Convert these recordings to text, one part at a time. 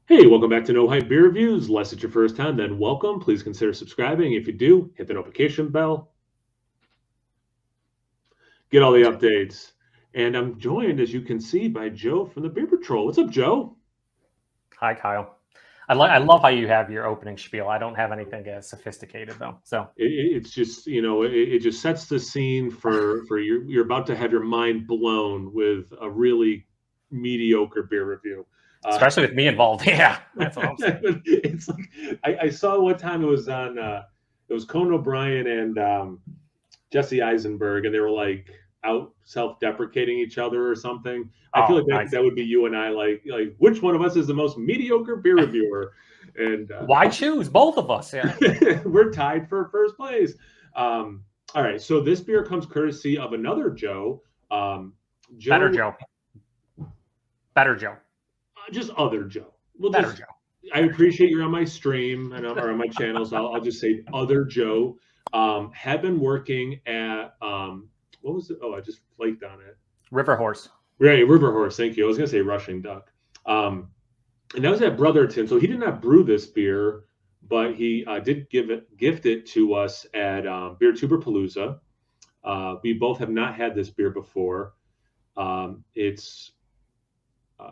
Hey, welcome back to No Hype Beer Reviews. Unless it's your first time, then welcome. Please consider subscribing. If you do, hit the notification bell. Get all the updates. And I'm joined, as you can see, by Joe from the Beer Patrol. What's up, Joe? Hi, Kyle. I love how you have your opening spiel. I don't have anything as sophisticated though. So It's just it just sets the scene for you're about to have your mind blown with a really mediocre beer review. especially with me involved, yeah, that's what I'm saying. It's like I saw one time it was Conan O'Brien and Jesse Eisenberg, and they were like out self-deprecating each other or something. I feel Oh, like nice. that would be you and I. Like which one of us is the most mediocre beer reviewer? And Why choose both of us? Yeah, we're tied for first place. All right, so this beer comes courtesy of another Joe. better Joe, better Joe, Just other Joe. We'll better just. Joe. I appreciate you're on my stream and or on my channel, so I'll just say other Joe. Have been working at what was it? Oh, I just flaked on it. River Horse. Right, River Horse. Thank you. I was gonna say Rushing Duck. And that was at Brotherton. So he did not brew this beer, but he did gift it to us at Beer Tuberpalooza. We both have not had this beer before. It's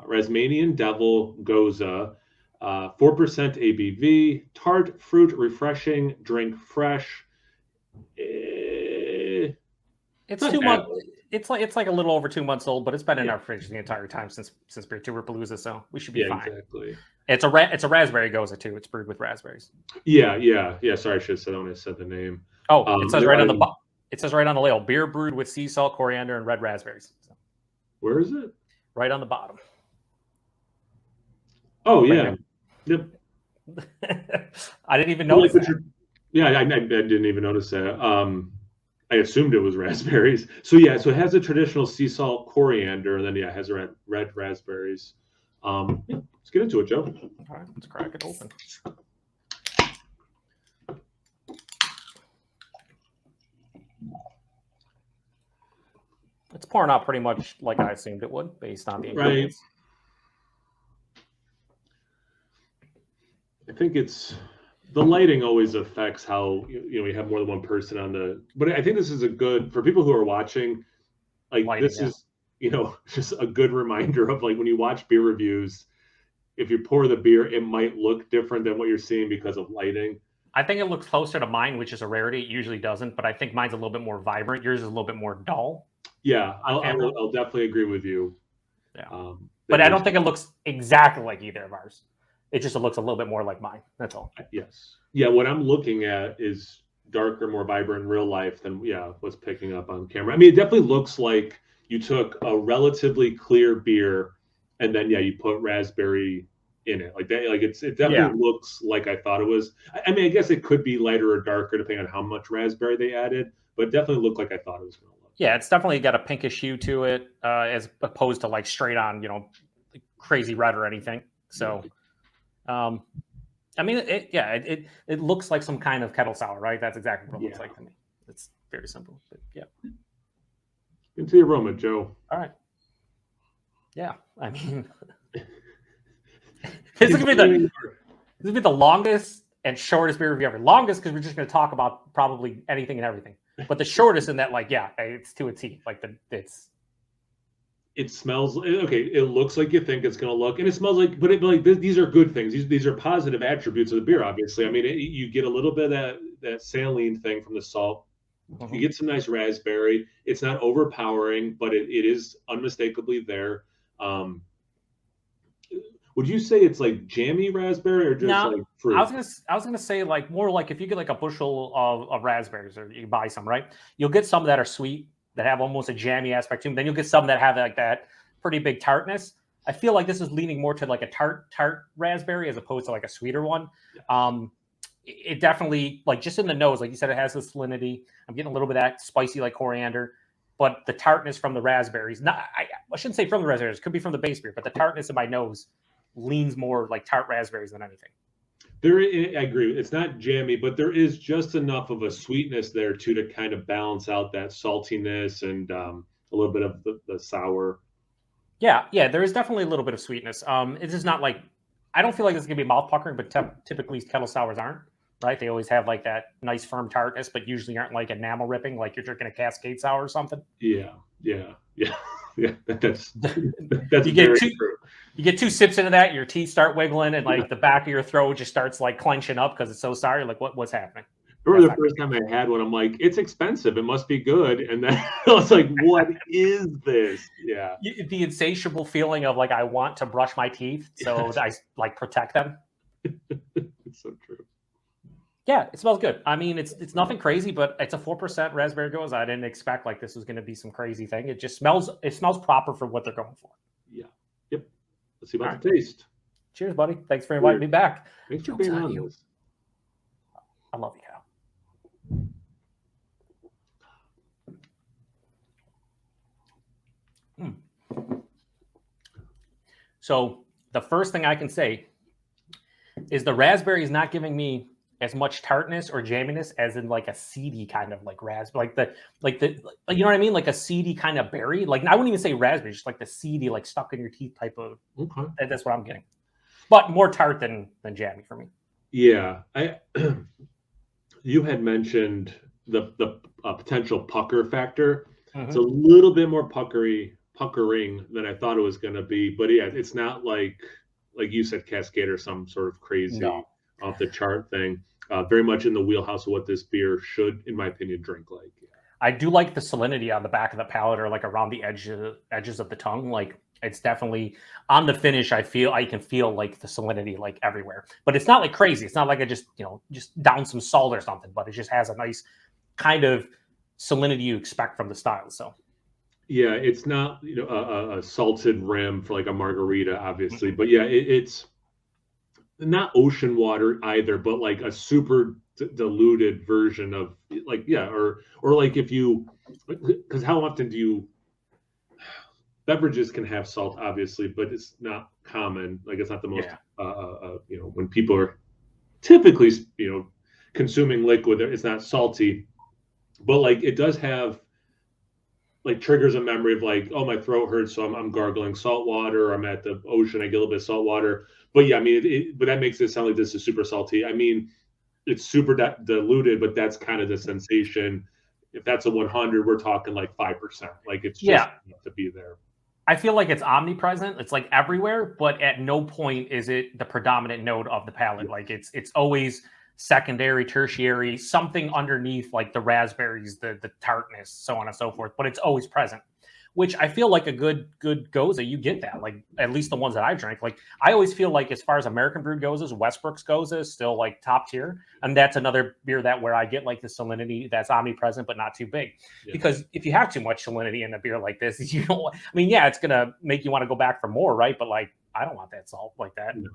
Razmanian Devil Goza, 4% ABV, tart, fruit, refreshing, drink fresh. It's Not 2 months. bad. It's like a little over 2 months old, but it's been in Yeah, our fridge the entire time since Beer Tuberpalooza, so we should be yeah, fine. exactly. It's a raspberry goza too. It's brewed with raspberries. Yeah. Sorry, I should have said that when I said the name. Oh, it says They're right out on in, it says right on the label, beer brewed with sea salt, coriander, and red raspberries. So, where is it? right on the bottom. Oh Right yeah, yep. there. I didn't even Well, like notice what that. yeah, I didn't even notice that. I assumed it was raspberries. So yeah, so it has a traditional sea salt coriander, and then yeah, it has red raspberries. Yeah, let's get into it, Joe. All right, let's crack it open. It's pouring out pretty much like I assumed it would, based on the ingredients. I think it's the lighting always affects how we have more than one person on the. But I think this is a good for people who are watching. Like Lighting, this yeah. is just a good reminder of like when you watch beer reviews. If you pour the beer, it might look different than what you're seeing because of lighting. I think it looks closer to mine, which is a rarity. It usually doesn't, but I think mine's a little bit more vibrant. Yours is a little bit more dull. Yeah, On camera. I'll definitely agree with you. Yeah, That but I don't think it looks exactly like either of ours. It just looks a little bit more like mine. That's all. Yes. Yeah, what I'm looking at is darker, more vibrant in real life than what's picking up on camera. I mean, it definitely looks like you took a relatively clear beer and then you put raspberry in it. Like that, like it definitely looks like I thought it was. I mean, I guess it could be lighter or darker depending on how much raspberry they added, but it definitely looked like I thought it was going to look. Yeah, it's definitely got a pinkish hue to it, as opposed to like straight on, crazy red or anything. So, I mean, it looks like some kind of kettle sour, right? That's exactly what it looks like to me. It's very simple, but yeah. Into the aroma, Joe. All right. Yeah, I mean, this is gonna be the longest and shortest beer review ever. Longest because we're just going to talk about probably anything and everything. But the shortest in that, like, yeah, it's to a T. Like it smells okay. It looks like you think it's going to look, and it smells like. But these are good things. These are positive attributes of the beer. Obviously, I mean, you get a little bit of that saline thing from the salt. Mm-hmm. You get some nice raspberry. It's not overpowering, but it is unmistakably there. Would you say it's like jammy raspberry or just like fruit? I was gonna say like more like if you get like a bushel of raspberries or you buy some, right? You'll get some that are sweet that have almost a jammy aspect to them. Then you'll get some that have like that pretty big tartness. I feel like this is leaning more to like a tart raspberry as opposed to like a sweeter one. Yes. It definitely, like just in the nose, like you said, it has this salinity. I'm getting a little bit of that spicy like coriander, but the tartness from the raspberries, I shouldn't say from the raspberries, it could be from the base beer, but the tartness in my nose leans more like tart raspberries than anything. I agree. It's not jammy, but there is just enough of a sweetness there too to kind of balance out that saltiness and a little bit of the sour. Yeah, there is definitely a little bit of sweetness. It is not like I don't feel like it's gonna be mouth puckering, but typically kettle sours aren't. Right? They always have like that nice firm tartness, but usually aren't like enamel ripping, like you're drinking a Cascade sour or something. Yeah. That's you very get two, true. You get 2 sips into that, your teeth start wiggling, and like the back of your throat just starts like clenching up because it's so sour. You're like, what's happening? Remember the first time I had one, I'm like, it's expensive. It must be good. And then I was like, what is this? Yeah. The insatiable feeling of like, I want to brush my teeth, so I like protect them. It's so true. Yeah, it smells good. I mean, it's nothing crazy, but it's a 4% raspberry goes. I didn't expect like this was going to be some crazy thing. It just smells proper for what they're going for. Yeah. Yep. Let's see about the taste. Cheers, buddy. Thanks for inviting me back. Thanks for being on this. I love you, Kyle. So the first thing I can say is the raspberry is not giving me as much tartness or jamminess as in like a seedy kind of like raspberry, like the you know what I mean, like a seedy kind of berry. Like I wouldn't even say raspberry, just like the seedy, like stuck in your teeth type of. Okay. That's what I'm getting, but more tart than jammy for me. Yeah, you had mentioned the potential pucker factor. Mm-hmm. It's a little bit more puckering than I thought it was going to be, but yeah, it's not like you said, Cascade or some sort of crazy off the chart thing. Very much in the wheelhouse of what this beer should, in my opinion, drink like. Yeah. I do like the salinity on the back of the palate or like around the edges of the tongue. Like it's definitely on the finish. I can feel like the salinity like everywhere, but it's not like crazy. It's not like I just down some salt or something, but it just has a nice kind of salinity you expect from the style. So. Yeah, it's not a salted rim for like a margarita, obviously, but yeah, it's not ocean water either, but like a super diluted version of like or like if you, because how often do beverages can have salt, obviously, but it's not common. Like it's not the most when people are typically consuming liquid, it's not salty, but like it does have. Like triggers a memory of like, oh, my throat hurts, so I'm gargling salt water. Or I'm at the ocean, I get a little bit of salt water. But yeah, I mean, but that makes it sound like this is super salty. I mean, it's super diluted, but that's kind of the sensation. If that's a 100, we're talking like 5%. Like it's just enough to be there. I feel like it's omnipresent. It's like everywhere, but at no point is it the predominant note of the palate. Like it's always secondary, tertiary, something underneath like the raspberries, the tartness, so on and so forth, but it's always present, which I feel like a good goza, you get that, like at least the ones that I drank. Like I always feel like as far as American brewed gozas, Westbrook's goza is still like top tier. And that's another beer where I get like the salinity that's omnipresent, but not too big. Yeah. Because if you have too much salinity in a beer like this, you don't, I mean, yeah, it's going to make you want to go back for more, right? But like, I don't want that salt like that. No.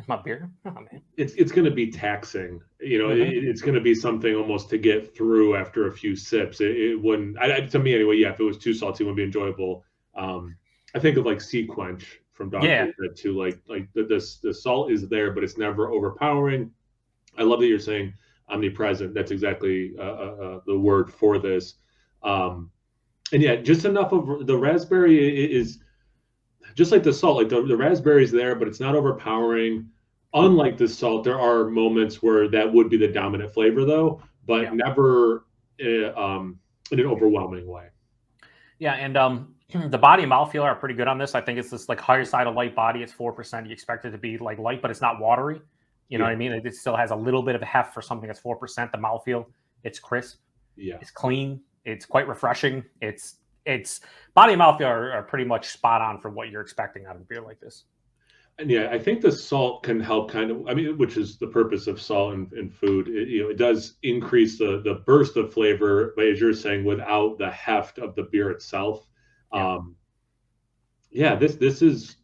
My beer, oh, man. It's going to be taxing. It's going to be something almost to get through after a few sips. It wouldn't, to me anyway. Yeah, if it was too salty, it wouldn't be enjoyable. I think of like Sea Quench from Dr. too. Like the salt is there, but it's never overpowering. I love that you're saying omnipresent. That's exactly the word for this. And yeah, just enough of the raspberry is. Just like the salt, like the raspberry is there, but it's not overpowering. Unlike the salt, there are moments where that would be the dominant flavor, though, but never in an overwhelming way. Yeah, and the body and mouthfeel are pretty good on this. I think it's this like higher side of light body. It's 4%. You expect it to be like light, but it's not watery. You know what I mean? It still has a little bit of heft for something that's 4%. The mouthfeel, it's crisp. Yeah, it's clean. It's quite refreshing. It's body and mouthfeel are pretty much spot on for what you're expecting out of a beer like this. And yeah, I think the salt can help which is the purpose of salt in food. It does increase the burst of flavor, but as you're saying, without the heft of the beer itself. This is,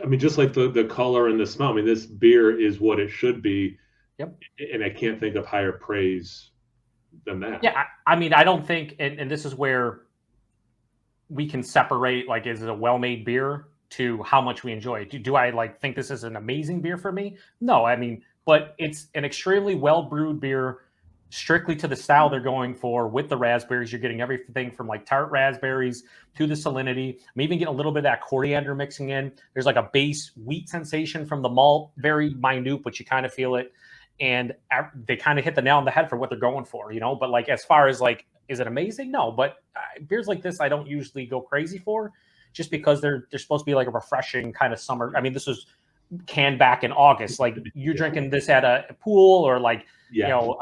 I mean, just like the color and the smell. I mean, this beer is what it should be. Yep. And I can't think of higher praise than that. Yeah, I mean, I don't think, and this is where we can separate, like, is it a well-made beer to how much we enjoy it. Do I like think this is an amazing beer for me? No, I mean, but it's an extremely well-brewed beer, strictly to the style they're going for with the raspberries. You're getting everything from like tart raspberries to the salinity. I'm even getting a little bit of that coriander mixing in. There's like a base wheat sensation from the malt, very minute, but you kind of feel it. And they kind of hit the nail on the head for what they're going for, you know? But like, as far as like, is it amazing? No, but beers like this, I don't usually go crazy for, just because they're supposed to be like a refreshing kind of summer. I mean, this was canned back in August. Like, you're drinking this at a pool or like, you know,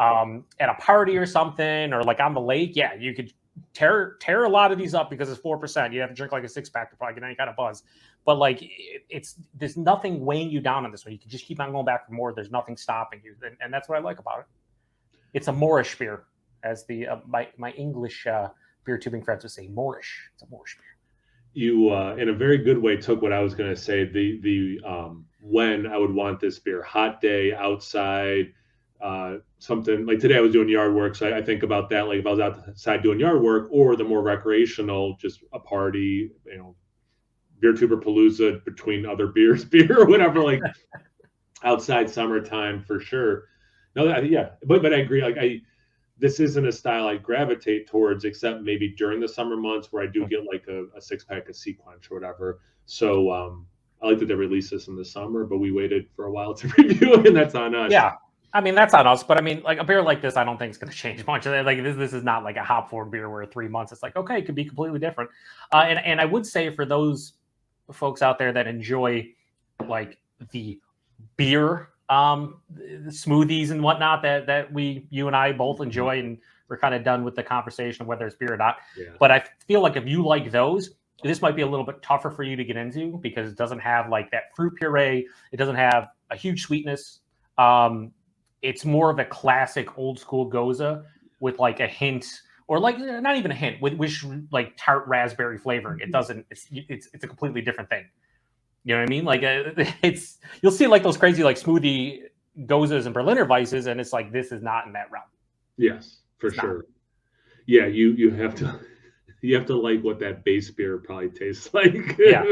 at a party or something, or like on the lake. Yeah, you could tear a lot of these up because it's 4%. You have to drink like a 6-pack to probably get any kind of buzz. But like, there's nothing weighing you down on this one. You can just keep on going back for more. There's nothing stopping you, and that's what I like about it. It's a Moorish beer, as the my English beer tubing friends would say. Moorish. It's a Moorish beer. You, in a very good way, took what I was going to say. The when I would want this beer, hot day outside, something like today I was doing yard work, so I think about that. Like if I was outside doing yard work, or the more recreational, just a party, you know, beer tuber palooza between other beer or whatever, like outside summertime for sure. No, yeah, but I agree. Like this isn't a style I gravitate towards, except maybe during the summer months where I do get like a 6-pack of Sea Quench or whatever. So I like that they released this in the summer, but we waited for a while to review it, and that's on us. Yeah, I mean, that's on us. But I mean, like a beer like this, I don't think it's going to change much. Like this is not like a hop forward beer where 3 months it's like, okay, it could be completely different. And I would say for those folks out there that enjoy like the beer the smoothies and whatnot that you and I both enjoy, and we're kind of done with the conversation of whether it's beer or not. Yeah. But I feel like if you like those, this might be a little bit tougher for you to get into, because it doesn't have like that fruit puree. It doesn't have a huge sweetness. It's more of a classic old school Goza with like a hint, or like not even a hint, with which like tart raspberry flavoring. It doesn't. It's a completely different thing. You know what I mean? Like you'll see like those crazy like smoothie Gozas and Berliner Weisses, and it's like, this is not in that realm. Yes, for sure. Yeah, you have to like what that base beer probably tastes like. Yeah.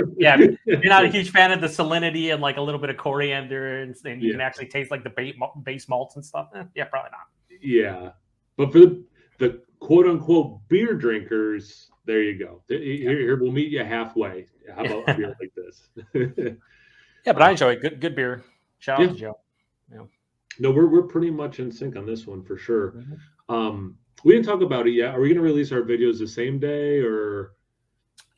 You're not a huge fan of the salinity and like a little bit of coriander, and you can actually taste like the base malts and stuff. Yeah, probably not. Yeah, but for the quote unquote beer drinkers, there you go. Here we'll meet you halfway. How about a beer like this? Yeah, but I enjoy it. Good beer. Shout out to Joe. Yeah. No, we're pretty much in sync on this one for sure. Mm-hmm. We didn't talk about it yet. Are we going to release our videos the same day, or?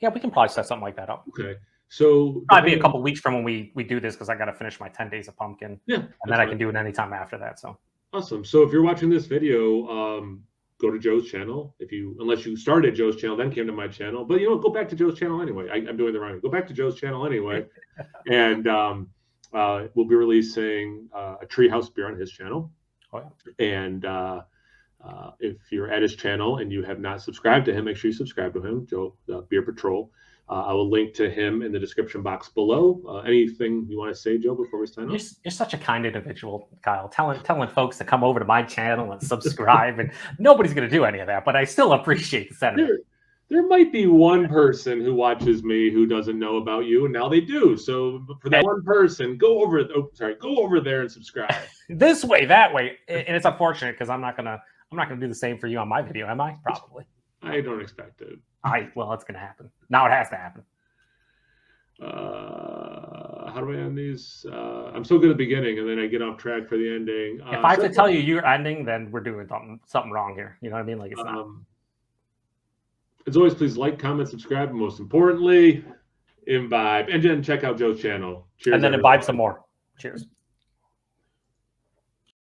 Yeah, we can probably set something like that up. Okay. So probably be a couple weeks from when we do this, because I got to finish my 10 days of pumpkin. Yeah. And then I can do it anytime after that. So awesome. So if you're watching this video, go to Joe's channel. Unless you started Joe's channel, then came to my channel. But go back to Joe's channel anyway. I'm doing the wrong. Go back to Joe's channel anyway. And we'll be releasing a Treehouse beer on his channel. Oh, yeah. And if you're at his channel and you have not subscribed to him, make sure you subscribe to him, Joe Beer Patrol. I will link to him in the description box below. Anything you want to say, Joe, before we sign off? You're such a kind individual, Kyle. Telling folks to come over to my channel and subscribe, and nobody's going to do any of that, but I still appreciate the sentiment. There might be one person who watches me who doesn't know about you, and now they do. So for that one person, go over there and subscribe. This way, that way, and it's unfortunate because I'm not gonna do the same for you on my video, am I? Probably. I don't expect it. Well, it's gonna happen. Now it has to happen. How do I end these? I'm so good at the beginning, and then I get off track for the ending. If I have to tell you you're ending, then we're doing something wrong here. You know what I mean? Like, it's not. As always, please like, comment, subscribe, and most importantly, imbibe. And then check out Joe's channel. Cheers. And then imbibe some more. Cheers.